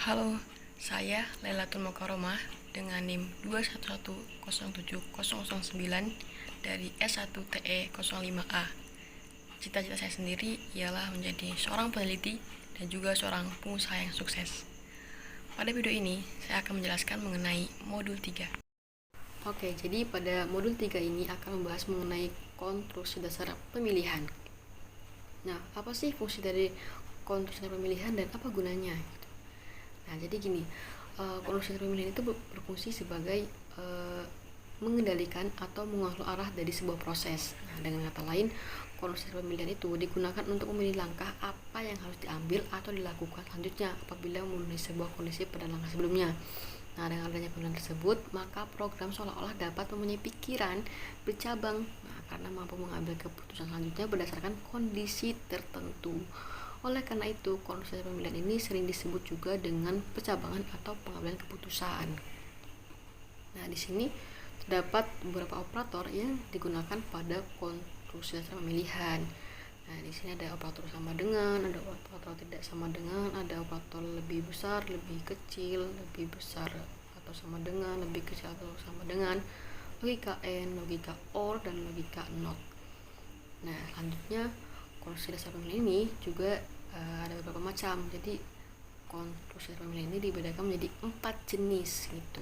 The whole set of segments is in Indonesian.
Halo, saya Lailatul Mokaromah dengan NIM 211070009 dari S1TE05A. Cita-cita saya sendiri ialah menjadi seorang peneliti dan juga seorang pengusaha yang sukses. Pada video ini, saya akan menjelaskan mengenai modul 3. Oke, jadi pada modul 3 ini akan membahas mengenai konstruksi dasar pemilihan. Nah, apa sih fungsi dari konstruksi dasar pemilihan dan apa gunanya? Nah, jadi gini, konstruksi dasar pemilihan itu berfungsi sebagai mengendalikan atau mengatur arah dari sebuah proses. Nah, dengan kata lain, konstruksi dasar pemilihan itu digunakan untuk memilih langkah apa yang harus diambil atau dilakukan selanjutnya apabila memenuhi sebuah kondisi pada langkah sebelumnya. Nah, dengan adanya pemilihan tersebut, maka program seolah-olah dapat mempunyai pikiran bercabang, karena mampu mengambil keputusan selanjutnya berdasarkan kondisi tertentu. Oleh karena itu, konstruksi pemilihan ini sering disebut juga dengan percabangan atau pengambilan keputusan. Nah, di sini terdapat beberapa operator yang digunakan pada konstruksi dasar pemilihan. Nah, di sini ada operator sama dengan, ada operator tidak sama dengan, ada operator lebih besar, lebih kecil, lebih besar atau sama dengan, lebih kecil atau sama dengan, logika AND, logika OR, dan logika NOT. Nah, selanjutnya konstruksi dasar pemilihan ini juga ada beberapa macam. Jadi konstruksi dasar pemilihan ini dibedakan menjadi 4 jenis gitu.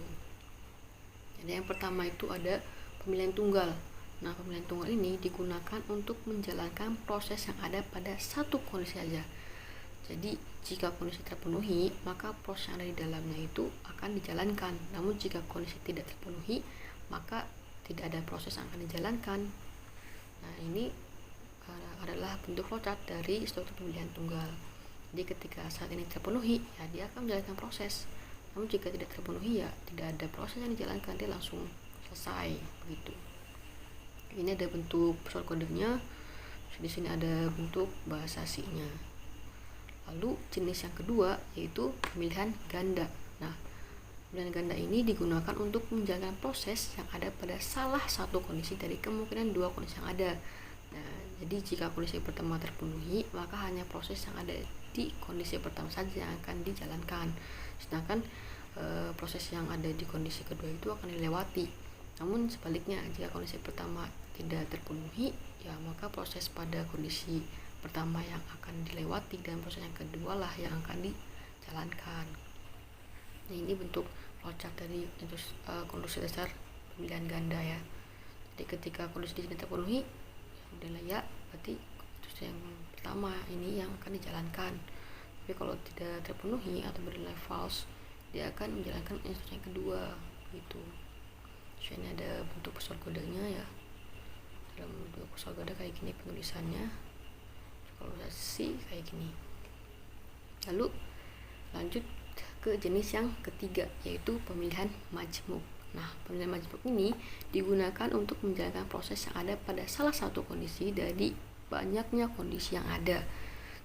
Jadi yang pertama itu ada pemilihan tunggal. Nah, pemilihan tunggal ini digunakan untuk menjalankan proses yang ada pada satu kondisi saja. Jadi, jika kondisi terpenuhi, maka proses yang ada di dalamnya itu akan dijalankan. Namun, jika kondisi tidak terpenuhi, maka tidak ada proses yang akan dijalankan. Nah, ini adalah bentuk flowchart dari struktur pemilihan tunggal. Jadi, ketika saat ini terpenuhi, ya dia akan menjalankan proses. Namun, jika tidak terpenuhi, ya tidak ada proses yang dijalankan, dia langsung selesai begitu. Ini ada bentuk short kodenya, di sini ada bentuk bahasa C-nya. Lalu jenis yang kedua yaitu pemilihan ganda. Nah, pemilihan ganda ini digunakan untuk menjalankan proses yang ada pada salah satu kondisi dari kemungkinan dua kondisi yang ada. Nah, jadi jika kondisi pertama terpenuhi, maka hanya proses yang ada di kondisi pertama saja yang akan dijalankan. Sedangkan proses yang ada di kondisi kedua itu akan dilewati. Namun sebaliknya, jika kondisi pertama tidak terpenuhi, ya maka proses pada kondisi pertama yang akan dilewati dan proses yang kedua lah yang akan dijalankan. Nah, ini bentuk flowchart dari konstruksi dasar pemilihan ganda ya. Jadi ketika kondisi di sini terpenuhi, ya berarti proses yang pertama ini yang akan dijalankan. Tapi kalau tidak terpenuhi atau bernilai false, dia akan menjalankan instruksi yang kedua gitu. So, ini ada bentuk short kodenya ya. Dalam bentuk short kode kayak gini penulisannya. Kalau C kayak gini. Lalu lanjut ke jenis yang ketiga yaitu pemilihan majmuk. Nah, pemilihan majmuk ini digunakan untuk menjalankan proses yang ada pada salah satu kondisi dari banyaknya kondisi yang ada.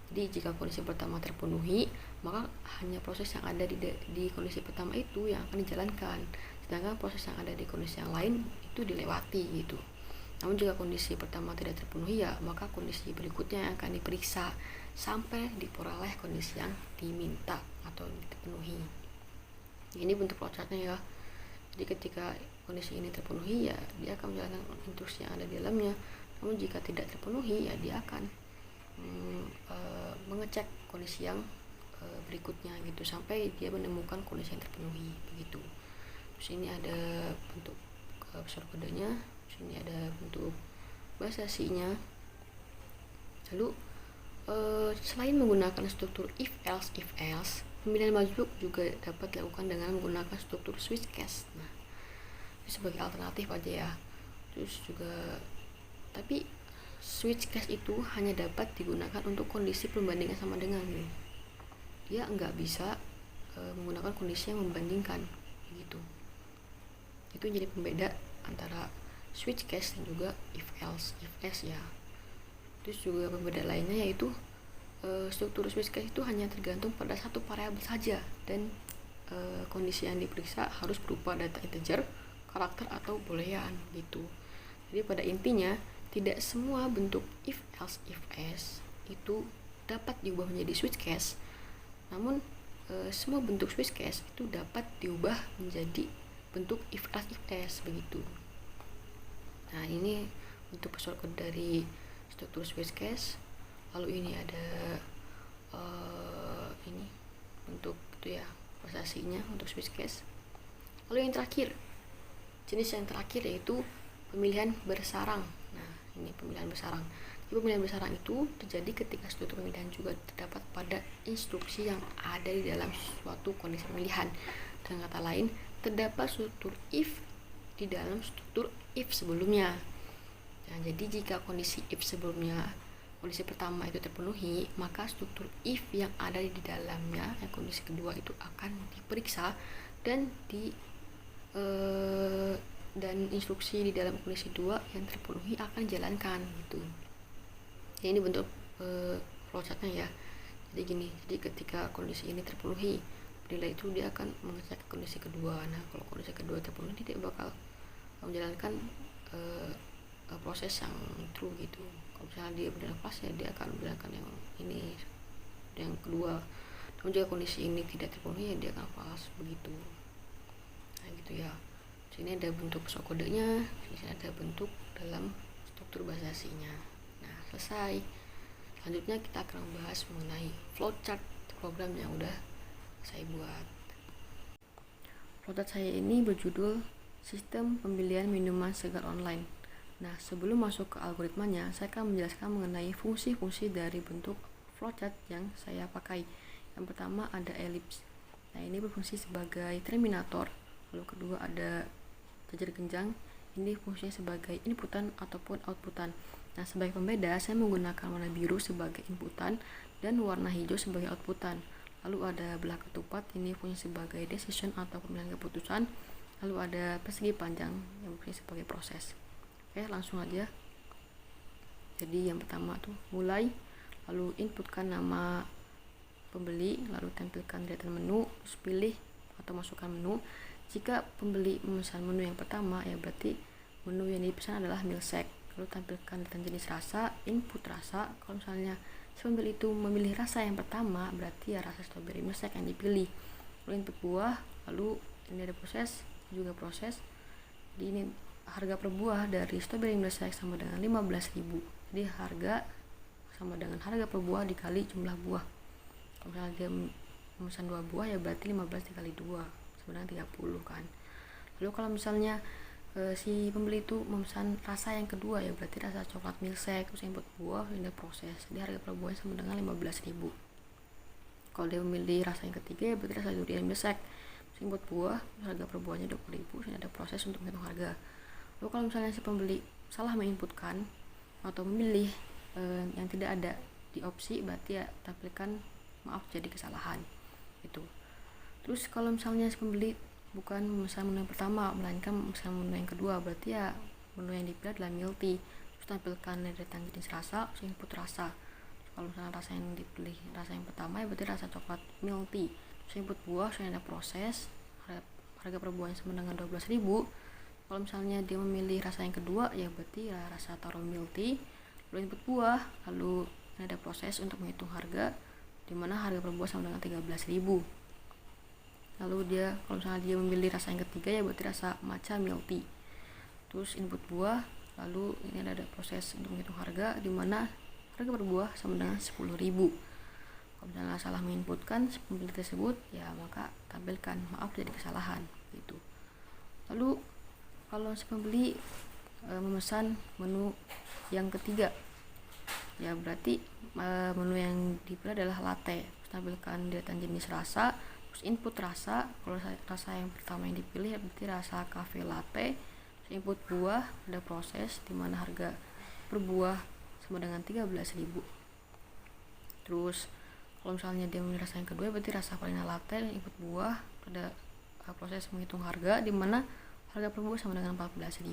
Jadi jika kondisi pertama terpenuhi, maka hanya proses yang ada di kondisi pertama itu yang akan dijalankan, sedangkan proses yang ada di kondisi yang lain itu dilewati gitu. Namun jika kondisi pertama tidak terpenuhi, ya maka kondisi berikutnya yang akan diperiksa sampai diperoleh kondisi yang diminta atau terpenuhi. Ini bentuk flowchartnya ya. Jadi ketika kondisi ini terpenuhi, ya dia akan menjalankan instruksi yang ada di dalamnya. Namun jika tidak terpenuhi, ya dia akan mengecek kondisi yang berikutnya gitu sampai dia menemukan kondisi yang terpenuhi begitu. Terus ini ada bentuk short kodenya, sini ada bentuk bahasa C-nya. Lalu selain menggunakan struktur if else, pemilihan majmuk juga dapat dilakukan dengan menggunakan struktur switch case. Nah, ini sebagai alternatif aja ya. Terus juga tapi switch case itu hanya dapat digunakan untuk kondisi perbandingan sama dengan. Dia nggak bisa menggunakan kondisi yang membandingkan gitu. Itu jadi pembeda antara switch case dan juga if else ya. Terus juga pembeda lainnya yaitu struktur switch case itu hanya tergantung pada satu variabel saja dan kondisi yang diperiksa harus berupa data integer, karakter atau boolean gitu. Jadi pada intinya tidak semua bentuk if else itu dapat diubah menjadi switch case. Namun semua bentuk Swiss case itu dapat diubah menjadi bentuk if else begitu. Nah, ini untuk shortcut dari struktur Swiss case. Lalu ini ada ini untuk itu ya prosesinya untuk Swiss case. Lalu yang terakhir, jenis yang terakhir yaitu pemilihan bersarang. Nah, ini pemilihan bersarang. Jadi pemilihan bersarang itu terjadi ketika struktur pemilihan juga terdapat pada instruksi yang ada di dalam suatu kondisi pemilihan. Dengan kata lain, terdapat struktur if di dalam struktur if sebelumnya. Nah, jadi jika kondisi if sebelumnya, kondisi pertama itu terpenuhi, maka struktur if yang ada di dalamnya, yang kondisi kedua itu akan diperiksa dan dan instruksi di dalam kondisi 2 yang terpenuhi akan dijalankan gitu. Jadi ini bentuk flowchartnya ya. Jadi gini, jadi ketika kondisi ini terpenuhi, penilai itu dia akan mengecek kondisi kedua. Nah, kalau kondisi kedua terpenuhi, dia bakal menjalankan proses yang true gitu. Kalau misalnya dia benar pas ya dia akan menjalankan yang ini, yang kedua. Namun jika kondisi ini tidak terpenuhi ya dia akan false begitu. Nah gitu ya. Sini ada bentuk kodenya, sini ada bentuk dalam struktur bahasa-bahasanya. Nah selesai. Selanjutnya kita akan membahas mengenai flowchart program yang udah saya buat. Flowchart saya ini berjudul Sistem Pembelian Minuman Segar Online. Nah, sebelum masuk ke algoritmanya, saya akan menjelaskan mengenai fungsi-fungsi dari bentuk flowchart yang saya pakai. Yang pertama ada ellipse. Nah, ini berfungsi sebagai terminator. Lalu kedua ada jajar genjang. Ini fungsinya sebagai inputan ataupun outputan. Nah, sebagai pembeda, saya menggunakan warna biru sebagai inputan dan warna hijau sebagai outputan. Lalu ada belah ketupat, ini fungsi sebagai decision atau pemilihan keputusan. Lalu ada persegi panjang yang berfungsi sebagai proses. Oke, langsung aja. Jadi yang pertama tuh mulai, lalu inputkan nama pembeli, lalu tampilkan daftar menu, terus pilih atau masukkan menu. Jika pembeli memesan menu yang pertama, ya berarti menu yang dipesan adalah milkshake. Lalu tampilkan data jenis rasa, input rasa. Kalau misalnya si pembeli itu memilih rasa yang pertama, berarti ya rasa strawberry milkshake yang dipilih. Lalu input buah, lalu ini ada proses, juga proses. Jadi ini harga per buah dari strawberry milkshake sama dengan 15.000. Jadi harga sama dengan harga per buah dikali jumlah buah. Kalau misalnya dia memesan 2 buah ya berarti 15 dikali 2 sama dengan 30 kan. Lalu kalau misalnya si pembeli itu memesan rasa yang kedua ya berarti rasa coklat milkshake, terus input buah ini proses. Jadi harga per buahnya sama dengan 15.000. Kalau dia memilih rasa yang ketiga ya berarti rasa durian milkshake, terus input buah, harga per buahnya 20.000. Ini ada proses untuk menghitung harga. Lalu kalau misalnya si pembeli salah menginputkan atau memilih yang tidak ada di opsi, berarti ya tampilkan maaf jadi kesalahan itu. Terus kalau misalnya si pembeli bukan memesan menu yang pertama melainkan memesan menu yang kedua, berarti ya menu yang dipilih adalah milk tea. Terus tampilkan data jenis rasa, terus input rasa. Terus kalau misalnya rasa yang dipilih rasa yang pertama ya berarti rasa coklat milk tea. Terus input buah, terus ada proses, harga per buahnya sama dengan 12.000. Kalau misalnya dia memilih rasa yang kedua ya berarti ya rasa taro milk tea. Lalu input buah, lalu ini ada proses untuk menghitung harga, dimana harga per buah sama dengan 13.000. Lalu dia kalau misalnya dia memilih rasa yang ketiga ya berarti rasa matcha milk tea. Terus input buah, lalu ini ada proses untuk menghitung harga, dimana harga per buah sama dengan 10.000. Kalau misalnya salah menginputkan pembeli tersebut ya maka tampilkan maaf jadi kesalahan gitu. Lalu kalau si pembeli memesan menu yang ketiga ya berarti menu yang dipilih adalah latte. Terus tampilkan data jenis rasa, terus input rasa. Kalau rasa yang pertama yang dipilih ya berarti rasa cafe latte. Terus input buah, ada proses dimana harga per buah sama dengan 13.000. Terus kalau misalnya dia memilih rasa yang kedua berarti rasa vanilla latte, dan input buah, ada proses menghitung harga dimana harga per buah sama dengan 14.000.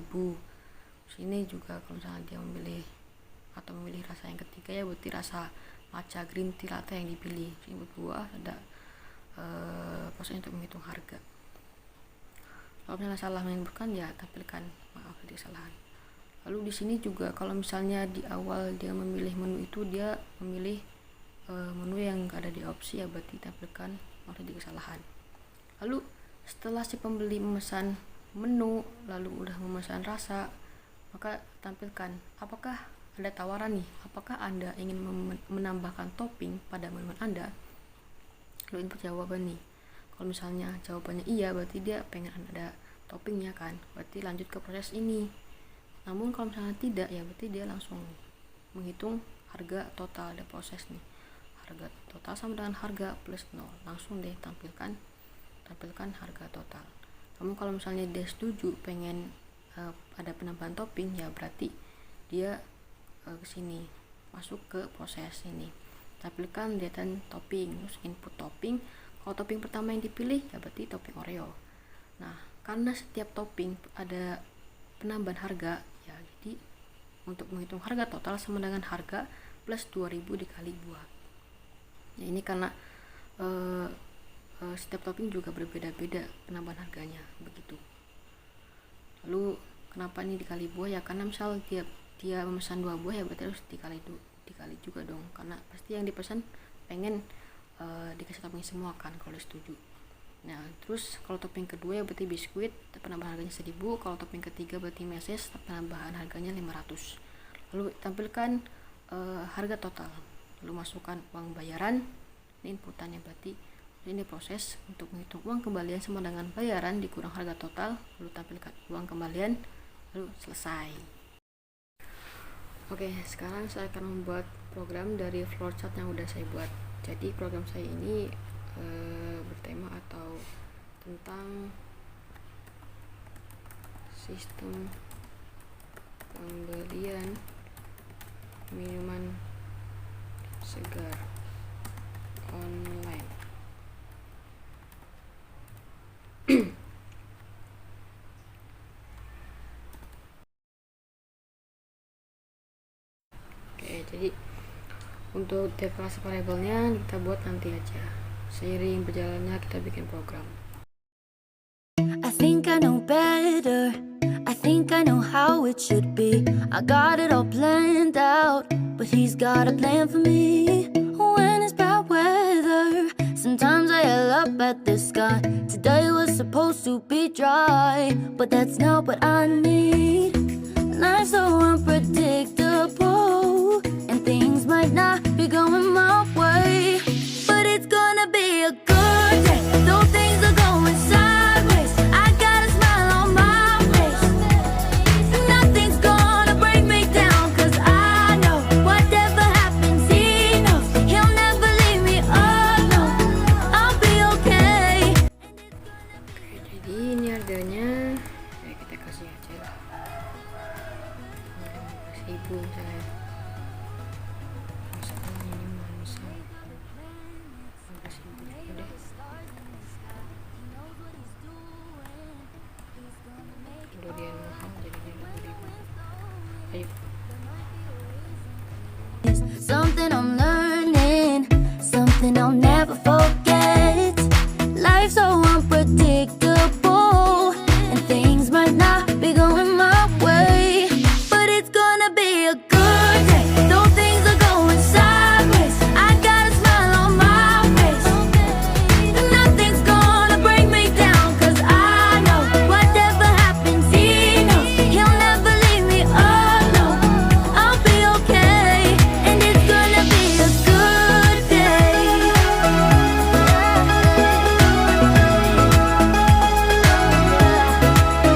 Terus ini juga kalau misalnya dia memilih rasa yang ketiga ya berarti rasa matcha green tea latte yang dipilih. Terus input buah, ada proses untuk menghitung harga. Kalau misalnya salah menginputkan ya tampilkan maaf jadi kesalahan. Lalu di sini juga kalau misalnya di awal dia memilih menu itu dia memilih menu yang ada di opsi ya berarti tampilkan malah jadi kesalahan. Lalu setelah si pembeli memesan menu, lalu udah memesan rasa, maka tampilkan apakah ada tawaran nih, apakah Anda ingin menambahkan topping pada menu Anda. Lalu input jawaban nih. Kalau misalnya jawabannya iya, berarti dia pengen ada toppingnya kan, berarti lanjut ke proses ini. Namun kalau misalnya tidak, ya berarti dia langsung menghitung harga total. Ada proses nih, harga total sama dengan harga plus 0, langsung deh tampilkan harga total. Namun kalau misalnya dia setuju pengen ada penambahan topping, ya berarti dia kesini masuk ke proses ini, tampilkan data topping, terus input topping. Kalau topping pertama yang dipilih, ya berarti topping Oreo. Nah, karena setiap topping ada penambahan harga, ya jadi untuk menghitung harga total sama dengan harga plus 2000 dikali 2. Ya, ini karena setiap topping juga berbeda-beda penambahan harganya begitu. Lalu kenapa ini dikali buah? Ya karena misal dia memesan 2 buah, ya berarti harus dikali juga dong, karena pasti yang dipesan pengen dikasih topping semua kan kalau setuju. Nah, terus kalau topping kedua ya berarti biskuit, penambahan harganya 1000. Kalau topping ketiga berarti meses, penambahan harganya 500. Lalu tampilkan harga total, lalu masukkan uang bayaran, ini inputannya, berarti ini proses untuk menghitung uang kembalian sama dengan bayaran dikurang harga total, lalu tampilkan uang kembalian, lalu selesai. Oke, sekarang saya akan membuat program dari flowchart yang udah saya buat. Jadi program saya ini bertema atau tentang sistem pembelian minuman segar online. Oke, jadi untuk deklarasi variabelnya kita buat nanti aja, seiring berjalannya kita bikin program. I think I know better, I think I know how it should be. I got it all planned out, but he's got a plan for me. When it's bad weather, sometimes I yell up at the sky. Today was supposed to be dry, but that's not what I need. Life's so unpredictable, and things might not be going my way, but it's gonna be a good day. Though things are going sideways, I got a smile on my face. Nothing's gonna break me down, 'cause I know whatever happens, he knows he'll never leave me alone. I'll be okay. Oke, jadi ini harganya ya kita kasih aja lah 1000 misalnya. Misalkan ini misal harga 1000 juga deh. Kalau dia mahal jadinya 2000. Ayo. Something I'm learning, something I'll never forget. Life's so unpredictable, and things might not be going my way, but it's gonna be a good day. Though things are going sideways, I got a smile on my face. Nothing's gonna break me down, 'cause I know whatever happens, he knows he'll never leave me alone. I'll be okay, and it's gonna be a good day.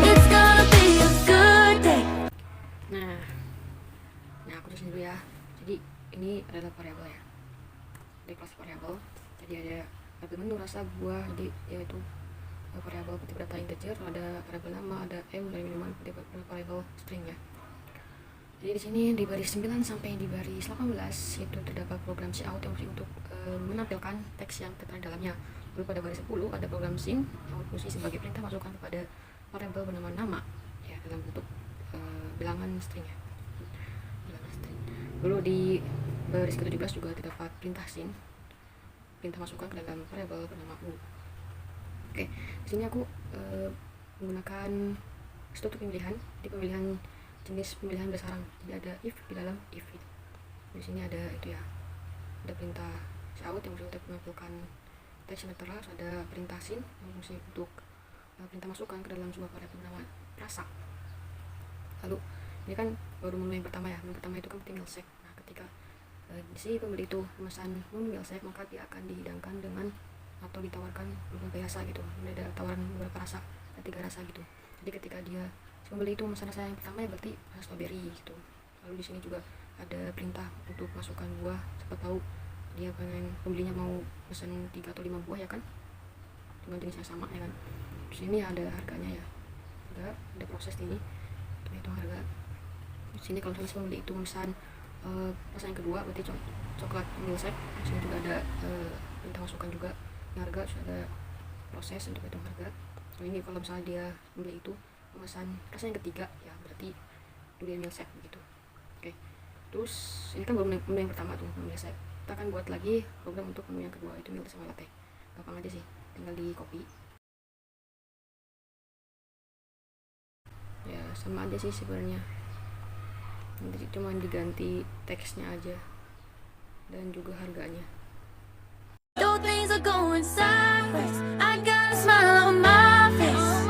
It's gonna be a good day. Nah aku tulis dulu ya. Jadi ini adalah variabel ya, deklarasi variabel. Jadi ada menu, rasa, buah, jadi yaitu variabel tipe data integer, ada variabel nama, ada dari minuman, variabel string ya. Jadi di sini di baris 9 sampai di baris 18 itu terdapat program cout yang fungsi untuk menampilkan teks yang tertera di dalamnya. Lalu pada baris 10 ada program sing yang berfungsi sebagai perintah masukkan kepada variabel bernama nama ya dalam bentuk bilangan string ya. Bilangan string. Lalu di baris ke-17 juga terdapat perintah sing, perintah masukkan ke dalam variabel bernama u. Oke, di sini aku menggunakan struktur pemilihan. Di pemilihan jenis pemilihan bersarang, jadi ada if di dalam if itu. Di sini ada itu ya, ada perintah cout yang bisa untuk menampilkan teks yang tertera ada perintah sin yang fungsi untuk perintah masukan ke dalam sebuah variabel bernama rasa. Lalu ini kan baru menu yang pertama ya. Menu pertama itu kan milsek. Nah, ketika si pembeli itu memesan menu milsek, maka dia akan dihidangkan dengan atau ditawarkan berbagai rasa gitu. Ada tawaran beberapa rasa, ada 3 rasa gitu. Jadi ketika dia si pembeli itu memesan rasa yang pertama ya berarti rasa strawberry gitu. Lalu di sini juga ada perintah untuk masukkan buah. Siapa tahu dia pengen pembelinya mau pesan 3 atau 5 buah ya kan, dengan jenis yang sama ya kan. Di sini ada harganya ya, ada proses ini untuk hitung harga. Di sini kalau misalnya pembeli itu memesan rasa yang kedua berarti coklat milkshake. Di sini juga ada perintah masukkan juga yang harga, sudah ada proses untuk hitung harga. Nah, ini kalau misalnya dia pembeli itu memesan rasa yang ketiga ya berarti durian milkshake begitu. Oke. Terus ini kan baru menu yang pertama tuh, menu milkshake. Kita akan buat lagi program untuk menu yang kedua, itu milk sama latte. Gampang aja sih, tinggal di copy. Ya sama aja sih sebenarnya, nanti cuma diganti teksnya aja dan juga harganya. Though things are going sideways, I got a smile on my face.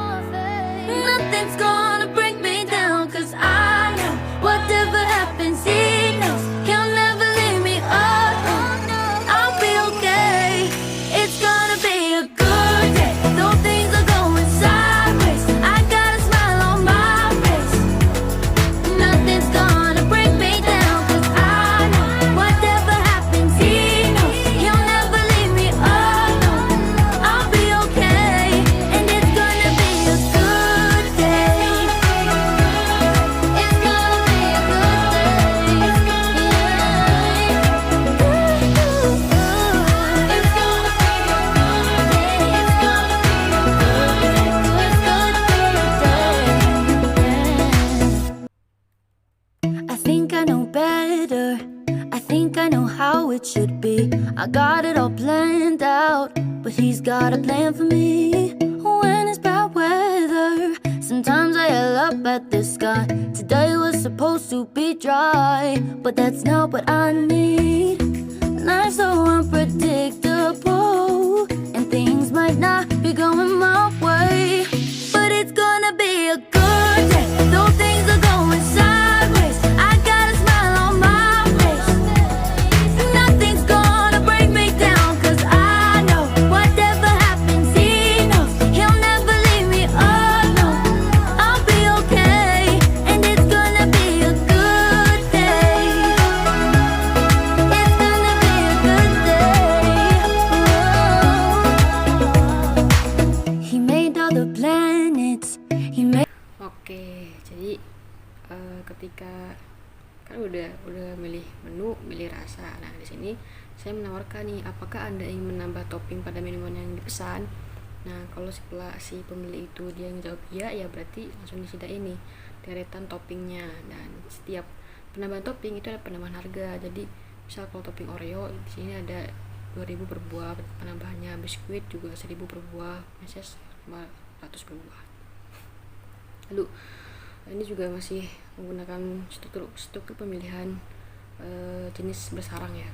Nothing's gonna break me down, 'cause I know whatever happens, he knows he'll never leave me alone. I'll be okay. It's gonna be a good day. Though things are going sideways, I got a smile on my face. Nothing's gonna break me down, 'cause I know whatever happens, he knows he'll never leave me alone. I'll be okay, and it's gonna be a good day. It's gonna be a good day. It's gonna be a good day. It's gonna be a good day. I think I know better. I think I know how it should be. I got it all planned out, but he's got a plan for me. When it's bad weather, sometimes I yell up at the sky. Today was supposed to be dry, but that's not what I need. Life's so unpredictable, and things might not be going my way, but it's gonna be a good day. Though things are going sideways, I got a smile on my face. Nothing's gonna break me down, 'cause I know whatever happens, he knows he'll never leave me alone. I'll be okay, and it's gonna be a good day. It's gonna be a good day. He made all the planets. He made. Oke, jadi ketika kan udah milih menu, milih rasa. Nah, di sini saya menawarkan nih, apakah Anda ingin menambah topping pada minuman yang dipesan? Nah, kalau setelah si pembeli itu dia menjawab iya, ya berarti langsung disita ini deretan toppingnya. Dan setiap penambahan topping itu ada penambahan harga. Jadi misal kalau topping Oreo di sini ada 2.000 per buah penambahannya, biskuit juga 1.000 per buah, meses 500 per buah. Lalu ini juga masih menggunakan struktur pemilihan jenis bersarang ya.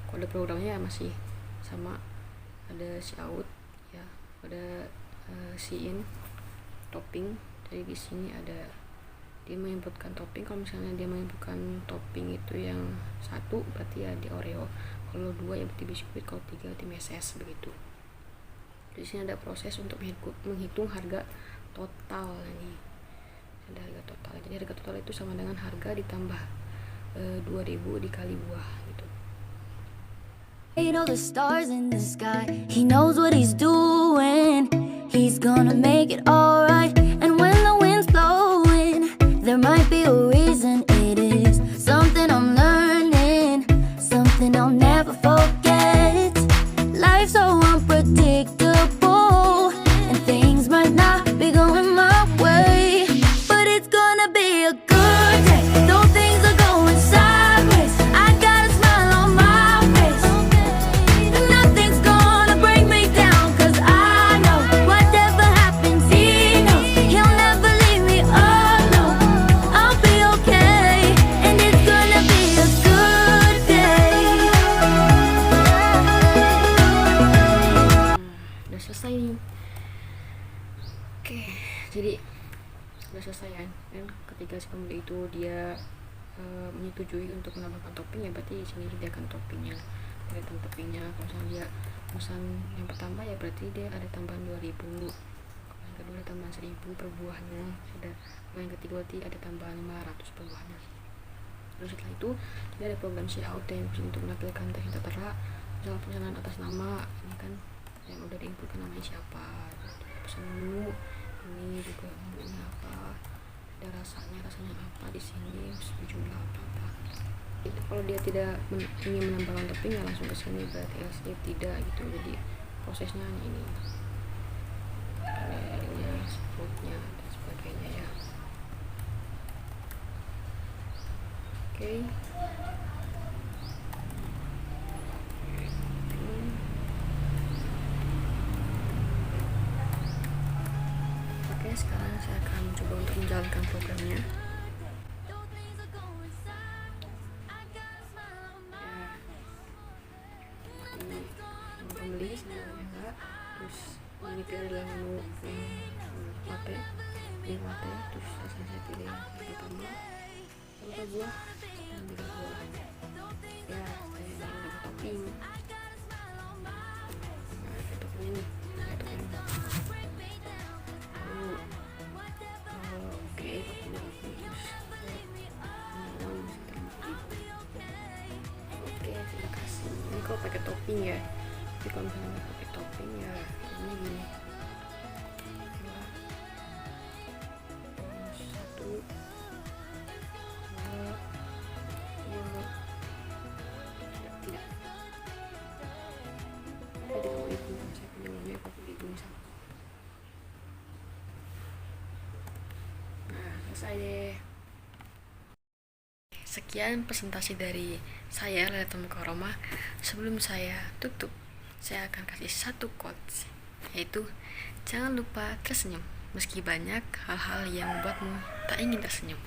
Kode programnya masih sama, ada si out ya, ada si in topping. Jadi di sini ada dia menginputkan topping. Kalau misalnya dia menginputkan topping itu yang 1 berarti ya di Oreo, kalau 2 ya berarti biskuit, kalau 3 berarti meses begitu. Di sini ada proses untuk menghitung harga total nih. Ada harga total. Jadi harga total itu sama dengan harga ditambah 2.000 dikali buah gitu. Made all the stars in the sky. He knows what he's doing. He's gonna make it alright. And when the wind's blowing, there might be a reason. It is something I'm learning, something I'll never forget. Life's so unpredictable, and things might not be going my way, but it's gonna be a good day. Though things are going sideways, I got a smile on my face. Nothing's gonna break me down, 'cause udah selesai nih. Oke, jadi udah selesai kan. Dan ketika si pembeli itu dia menyetujui untuk menambahkan topping, ya berarti di sini disediakan toppingnya. Ada toppingnya. Kalau misalnya dia pesan yang pertama, ya berarti dia ada tambahan 2.000. Kalau yang kedua ada tambahan 1.000 per buahnya. Kalau yang ketiga berarti ada tambahan 500 per buahnya. Terus setelah itu dia ada program checkout untuk menampilkan teks yang tertera, misalnya pesanan atas nama, ini kan yang udah diinputkan namanya siapa, pesan menu, ini juga menunya apa, ada rasanya apa di sini, jumlah apa. Itu kalau dia tidak ingin menambahkan topping, ya langsung ke sini, berarti else dia tidak gitu. Jadi prosesnya hanya ini, ini sebutnya dan sebagainya ya. Oke. Oke, sekarang saya akan mencoba untuk menjalankan programnya. Pembeli semuanya enggak. Terus ini adalah menu latte, ini latte. Terus saya pilih yang pertama, lalu buah dan juga buah. Ya, saya ingin dapat topping. Nah, ada toppingnya nih, ada topping. Lalu oke, terus oke, terima kasih. Ini kalau pakai topping ya. Tapi kalau misalnya nggak pakai topping, ya ini gini. Satu, dua, tidak. Jadi kalau ibu, saya punya maunya kalau ibu misalnya. Nah, selesai deh. Sekian presentasi dari saya, Lela Mukaromah. Sebelum saya tutup, saya akan kasih satu quotes, yaitu jangan lupa tersenyum meski banyak hal-hal yang membuatmu tak ingin tersenyum.